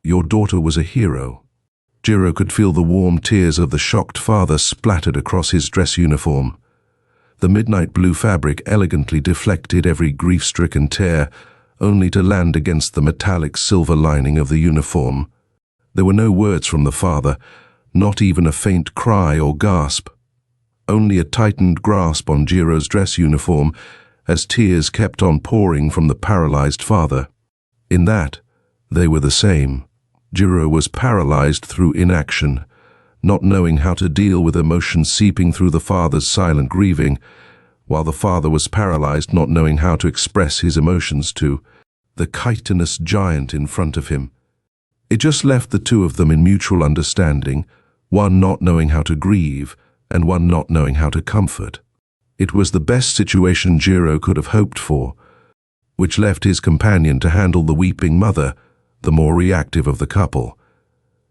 Your daughter was a hero." Jiro could feel the warm tears of the shocked father splattered across his dress uniform. The midnight blue fabric elegantly deflected every grief-stricken tear, only to land against the metallic silver lining of the uniform. There were no words from the father, not even a faint cry or gasp. Only a tightened grasp on Jiro's dress uniform as tears kept on pouring from the paralyzed father. In that, they were the same. Jiro was paralyzed through inaction, not knowing how to deal with emotions seeping through the father's silent grieving, while the father was paralyzed, not knowing how to express his emotions to the chitinous giant in front of him. It just left the two of them in mutual understanding, one not knowing how to grieve, and one not knowing how to comfort. It was the best situation Jiro could have hoped for, which left his companion to handle the weeping mother, the more reactive of the couple.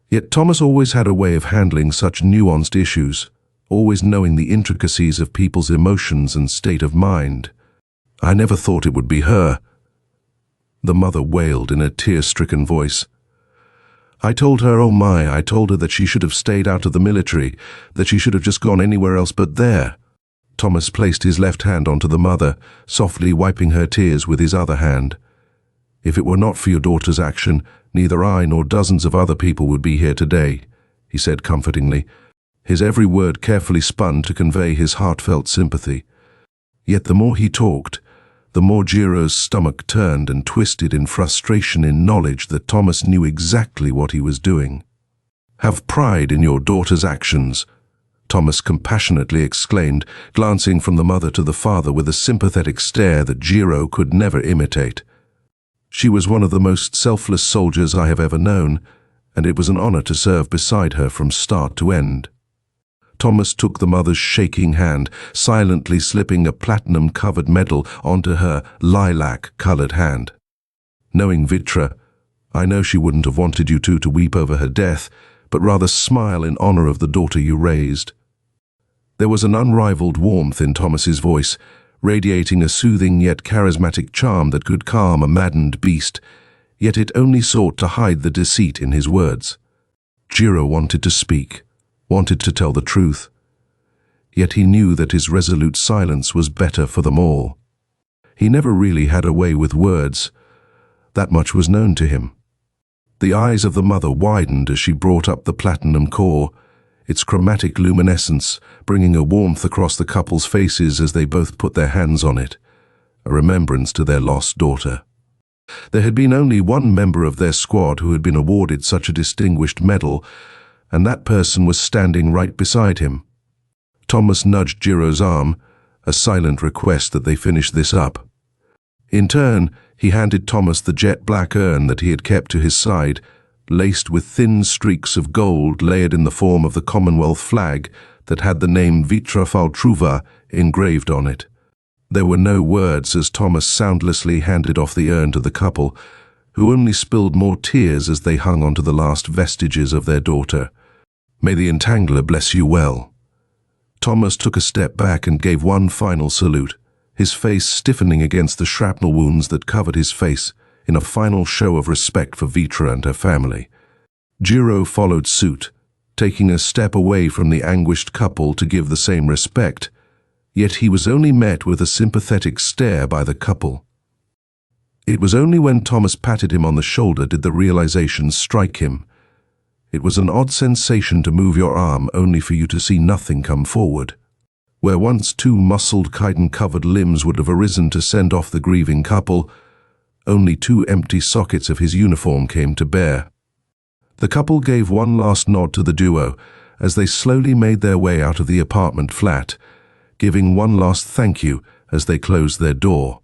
Yet Thomas always had a way of handling such nuanced issues, always knowing the intricacies of people's emotions and state of mind. "I never thought it would be her," the mother wailed in a tear-stricken voice. "I told her, oh my, I told her that she should have stayed out of the military, that she should have just gone anywhere else but there." Thomas placed his left hand onto the mother, softly wiping her tears with his other hand. "If it were not for your daughter's action, neither I nor dozens of other people would be here today," he said comfortingly, his every word carefully spun to convey his heartfelt sympathy. Yet the more he talked, the more Jiro's stomach turned and twisted in frustration in knowledge that Thomas knew exactly what he was doing. "Have pride in your daughter's actions," Thomas compassionately exclaimed, glancing from the mother to the father with a sympathetic stare that Jiro could never imitate. "She was one of the most selfless soldiers I have ever known, and it was an honor to serve beside her from start to end." Thomas took the mother's shaking hand, silently slipping a platinum-covered medal onto her lilac-colored hand. "Knowing Vitra, I know she wouldn't have wanted you two to weep over her death, but rather smile in honor of the daughter you raised." There was an unrivaled warmth in Thomas's voice, radiating a soothing yet charismatic charm that could calm a maddened beast, yet it only sought to hide the deceit in his words. Jiro wanted to speak, wanted to tell the truth, yet he knew that his resolute silence was better for them all. He never really had a way with words. That much was known to him. The eyes of the mother widened as she brought up the platinum core, its chromatic luminescence bringing a warmth across the couple's faces as they both put their hands on it, a remembrance to their lost daughter. There had been only one member of their squad who had been awarded such a distinguished medal, and that person was standing right beside him. Thomas nudged Jiro's arm, a silent request that they finish this up. In turn, he handed Thomas the jet-black urn that he had kept to his side, laced with thin streaks of gold layered in the form of the Commonwealth flag that had the name Vitra Faltruva engraved on it. There were no words as Thomas soundlessly handed off the urn to the couple, who only spilled more tears as they hung onto the last vestiges of their daughter. "May the Entangler bless you well." Thomas took a step back and gave one final salute, his face stiffening against the shrapnel wounds that covered his face, in a final show of respect for Vitra and her family. Jiro followed suit, taking a step away from the anguished couple to give the same respect, yet he was only met with a sympathetic stare by the couple. It was only when Thomas patted him on the shoulder did the realization strike him. It was an odd sensation to move your arm only for you to see nothing come forward. Where once two muscled chitin-covered limbs would have arisen to send off the grieving couple, only two empty sockets of his uniform came to bear. The couple gave one last nod to the duo as they slowly made their way out of the apartment flat, giving one last thank you as they closed their door.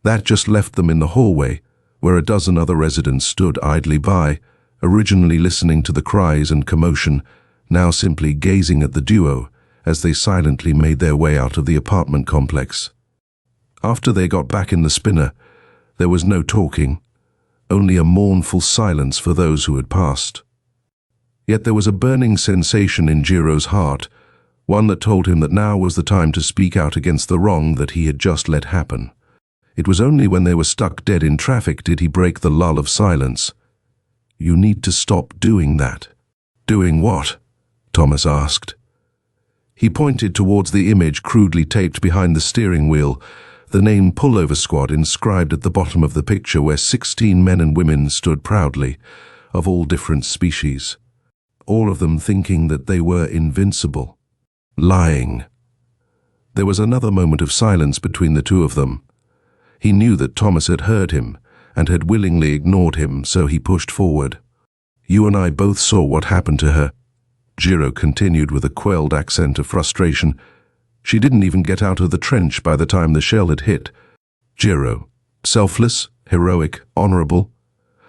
That just left them in the hallway, where a dozen other residents stood idly by, originally listening to the cries and commotion, now simply gazing at the duo as they silently made their way out of the apartment complex. After they got back in the spinner, there was no talking, only a mournful silence for those who had passed. Yet there was a burning sensation in Jiro's heart, one that told him that now was the time to speak out against the wrong that he had just let happen. It was only when they were stuck dead in traffic did he break the lull of silence. You need to stop doing that." "Doing what?" Thomas asked. He pointed towards the image crudely taped behind the steering wheel, the name Pullover Squad inscribed at the bottom of the picture, where 16 men and women stood proudly, of all different species. All of them thinking that they were invincible. Lying. There was another moment of silence between the two of them. He knew that Thomas had heard him and had willingly ignored him, so he pushed forward. "You and I both saw what happened to her," Jiro continued with a quelled accent of frustration. "She didn't even get out of the trench by the time the shell had hit." Jiro, selfless, heroic, honorable.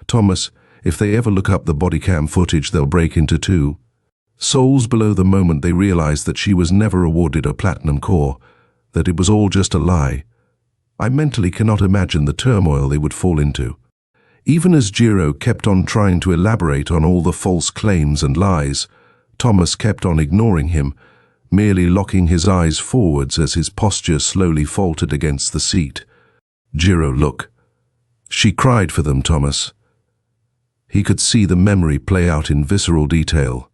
Thomas, if they ever look up the body cam footage, they'll break into two. Souls below the moment they realized that she was never awarded a platinum core, that it was all just a lie. I mentally cannot imagine the turmoil they would fall into. Even as Jiro kept on trying to elaborate on all the false claims and lies, Thomas kept on ignoring him, merely locking his eyes forwards as his posture slowly faltered against the seat. "Jiro, look. She cried for them, Thomas." He could see the memory play out in visceral detail.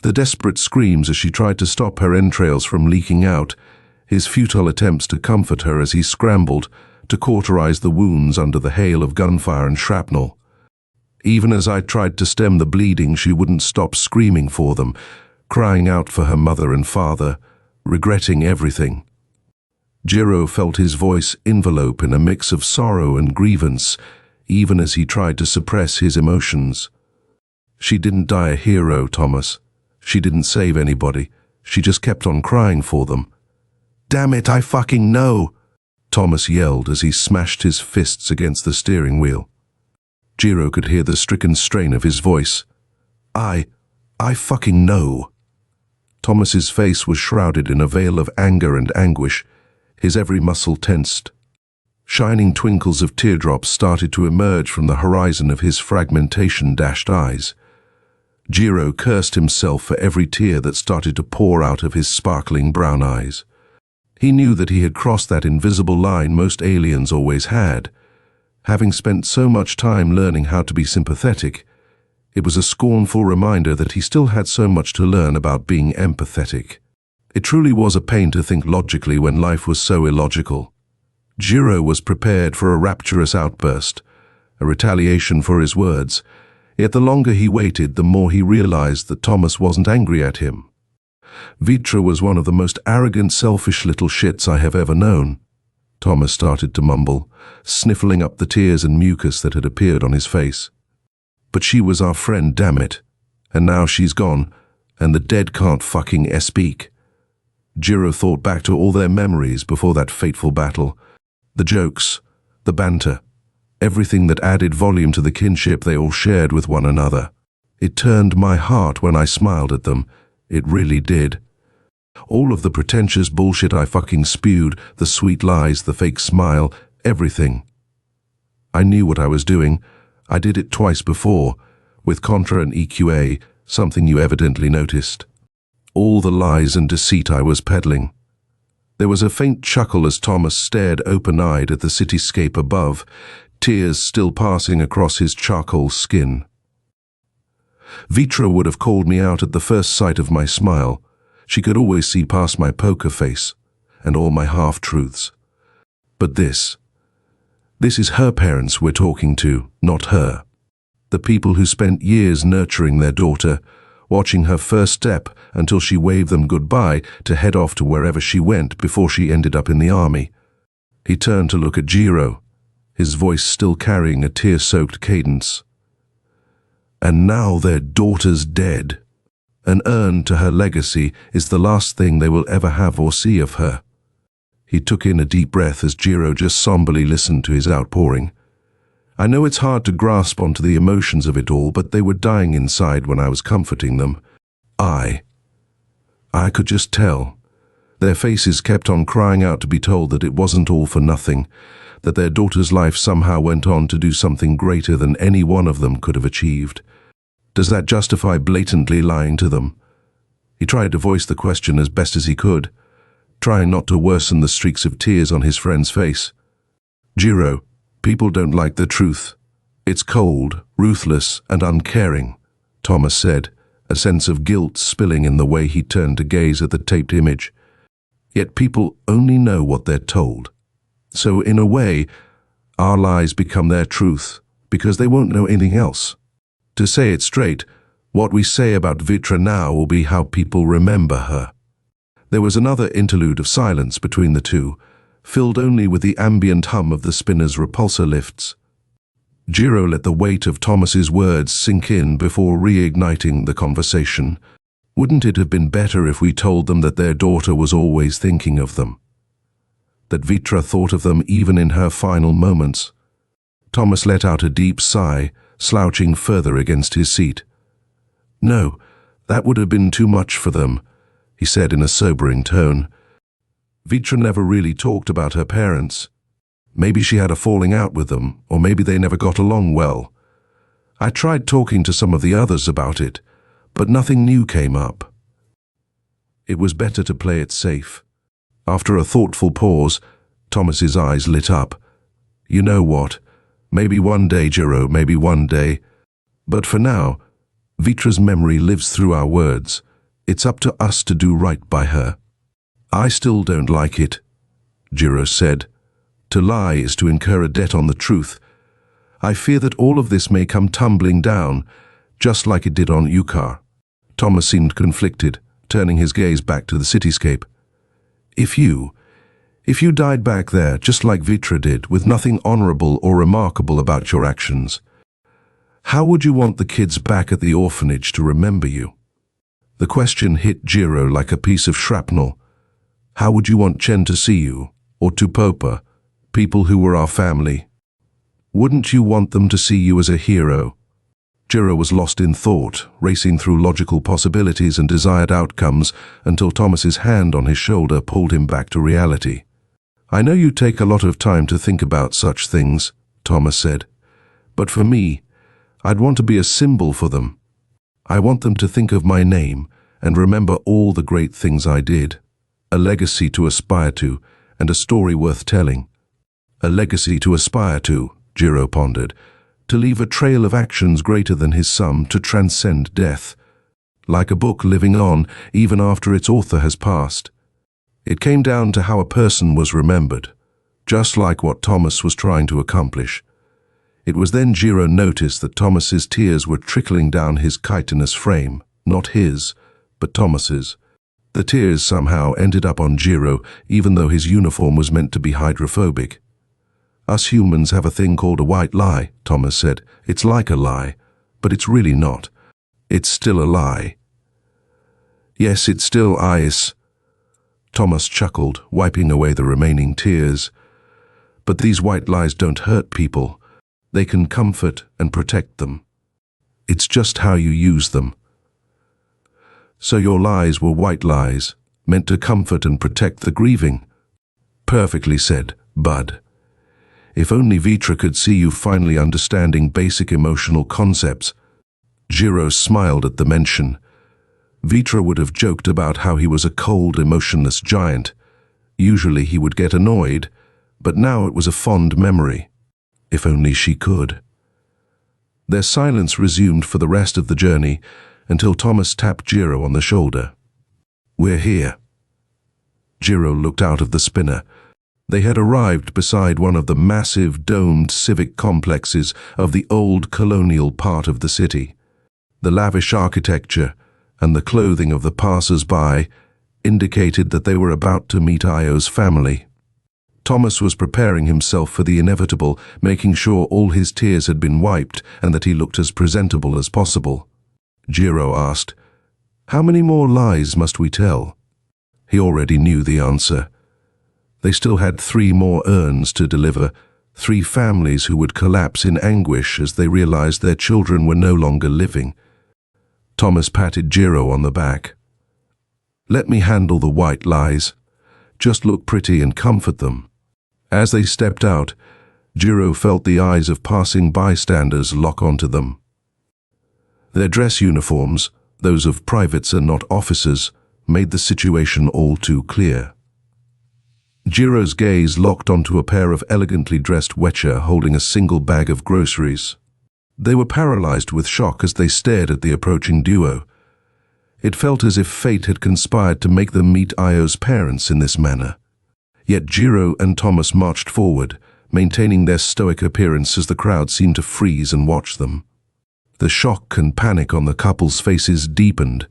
The desperate screams as she tried to stop her entrails from leaking out, his futile attempts to comfort her as he scrambled to cauterize the wounds under the hail of gunfire and shrapnel. Even as I tried to stem the bleeding, she wouldn't stop screaming for them, crying out for her mother and father, regretting everything. Jiro felt his voice envelop in a mix of sorrow and grievance, even as he tried to suppress his emotions. "She didn't die a hero, Thomas. She didn't save anybody. She just kept on crying for them." "Damn it, I fucking know!" Thomas yelled as he smashed his fists against the steering wheel. Jiro could hear the stricken strain of his voice. I fucking know." Thomas's face was shrouded in a veil of anger and anguish, his every muscle tensed. Shining twinkles of teardrops started to emerge from the horizon of his fragmentation-dashed eyes. Jiro cursed himself for every tear that started to pour out of his sparkling brown eyes. He knew that he had crossed that invisible line most aliens always had. Having spent so much time learning how to be sympathetic, it was a scornful reminder that he still had so much to learn about being empathetic. It truly was a pain to think logically when life was so illogical. Jiro was prepared for a rapturous outburst, a retaliation for his words, yet the longer he waited, the more he realized that Thomas wasn't angry at him. Vitra was one of the most arrogant, selfish little shits I have ever known. Thomas started to mumble, sniffling up the tears and mucus that had appeared on his face. "But she was our friend, damn it. And now she's gone, and the dead can't fucking speak." Jiro thought back to all their memories before that fateful battle. The jokes, the banter, everything that added volume to the kinship they all shared with one another. It turned my heart when I smiled at them. It really did. All of the pretentious bullshit I fucking spewed, the sweet lies, the fake smile, everything. I knew what I was doing. I did it twice before, with Contra and EQA, something you evidently noticed. All the lies and deceit I was peddling. There was a faint chuckle as Thomas stared open-eyed at the cityscape above, tears still passing across his charcoal skin. Vitra would have called me out at the first sight of my smile. She could always see past my poker face and all my half-truths. But this is her parents we're talking to, not her. The people who spent years nurturing their daughter, watching her first step until she waved them goodbye to head off to wherever she went before she ended up in the army. He turned to look at Jiro, his voice still carrying a tear-soaked cadence. "And now their daughter's dead. An urn to her legacy is the last thing they will ever have or see of her." He took in a deep breath as Jiro just somberly listened to his outpouring. I know it's hard to grasp onto the emotions of it all, but they were dying inside when I was comforting them. I could just tell. Their faces kept on crying out to be told that it wasn't all for nothing, that their daughter's life somehow went on to do something greater than any one of them could have achieved. Does that justify blatantly lying to them? He tried to voice the question as best as he could, trying not to worsen the streaks of tears on his friend's face. "Jiro, people don't like the truth. It's cold, ruthless, and uncaring, Thomas said, a sense of guilt spilling in the way he turned to gaze at the taped image. Yet people only know what they're told. So in a way, our lies become their truth, because they won't know anything else. To say it straight, what we say about Vitra now will be how people remember her. There was another interlude of silence between the two, filled only with the ambient hum of the spinner's repulsor lifts. Jiro let the weight of Thomas's words sink in before reigniting the conversation. Wouldn't it have been better if we told them that their daughter was always thinking of them? That Vitra thought of them even in her final moments? Thomas let out a deep sigh, slouching further against his seat. No, that would have been too much for them, he said in a sobering tone. Vitra never really talked about her parents. Maybe she had a falling out with them, or maybe they never got along well. I tried talking to some of the others about it, but nothing new came up. It was better to play it safe. After a thoughtful pause, Thomas's eyes lit up. You know what? Maybe one day, Jiro, maybe one day. But for now, Vitra's memory lives through our words. It's up to us to do right by her. I still don't like it, Jiro said. To lie is to incur a debt on the truth. I fear that all of this may come tumbling down, just like it did on Yukar. Thomas seemed conflicted, turning his gaze back to the cityscape. If you died back there, just like Vitra did, with nothing honorable or remarkable about your actions, how would you want the kids back at the orphanage to remember you? The question hit Jiro like a piece of shrapnel. How would you want Chen to see you, or Tupopa, people who were our family? Wouldn't you want them to see you as a hero? Jiro was lost in thought, racing through logical possibilities and desired outcomes until Thomas's hand on his shoulder pulled him back to reality. I know you take a lot of time to think about such things, Thomas said, but for me, I'd want to be a symbol for them. I want them to think of my name and remember all the great things I did. A legacy to aspire to, and a story worth telling. A legacy to aspire to, Jiro pondered, to leave a trail of actions greater than his sum, to transcend death. Like a book living on, even after its author has passed. It came down to how a person was remembered, just like what Thomas was trying to accomplish. It was then Jiro noticed that Thomas's tears were trickling down his chitinous frame, not his, but Thomas's. The tears somehow ended up on Jiro, even though his uniform was meant to be hydrophobic. Us humans have a thing called a white lie, Thomas said. It's like a lie, but it's really not. It's still a lie. Yes, it's still ice. Thomas chuckled, wiping away the remaining tears. But these white lies don't hurt people. They can comfort and protect them. It's just how you use them. So your lies were white lies, meant to comfort and protect the grieving. Perfectly said, Bud. If only Vitra could see you finally understanding basic emotional concepts. Jiro smiled at the mention. Vitra would have joked about how he was a cold, emotionless giant. Usually he would get annoyed, but now it was a fond memory. If only she could. Their silence resumed for the rest of the journey, until Thomas tapped Jiro on the shoulder. We're here. Jiro looked out of the spinner. They had arrived beside one of the massive domed civic complexes of the old colonial part of the city. The lavish architecture and the clothing of the passers-by indicated that they were about to meet Io's family. Thomas was preparing himself for the inevitable, making sure all his tears had been wiped and that he looked as presentable as possible. Jiro asked, "How many more lies must we tell?" He already knew the answer. They still had 3 more urns to deliver, 3 families who would collapse in anguish as they realized their children were no longer living. Thomas patted Jiro on the back. "Let me handle the white lies. Just look pretty and comfort them." As they stepped out, Jiro felt the eyes of passing bystanders lock onto them. Their dress uniforms, those of privates and not officers, made the situation all too clear. Jiro's gaze locked onto a pair of elegantly dressed Wetcher holding a single bag of groceries. They were paralyzed with shock as they stared at the approaching duo. It felt as if fate had conspired to make them meet Io's parents in this manner. Yet Jiro and Thomas marched forward, maintaining their stoic appearance as the crowd seemed to freeze and watch them. The shock and panic on the couple's faces deepened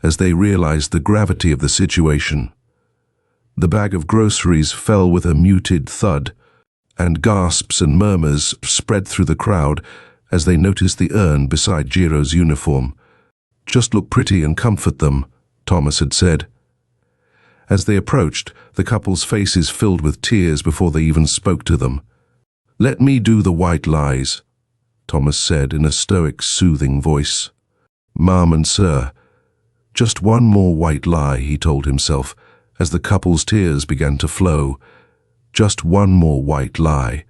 as they realized the gravity of the situation. The bag of groceries fell with a muted thud, and gasps and murmurs spread through the crowd as they noticed the urn beside Jiro's uniform. "Just look pretty and comfort them," Thomas had said. As they approached, the couple's faces filled with tears before they even spoke to them. "Let me do the white lies," Thomas said in a stoic, soothing voice. "Mom and Sir, just one more white lie," he told himself, as the couple's tears began to flow. "Just one more white lie."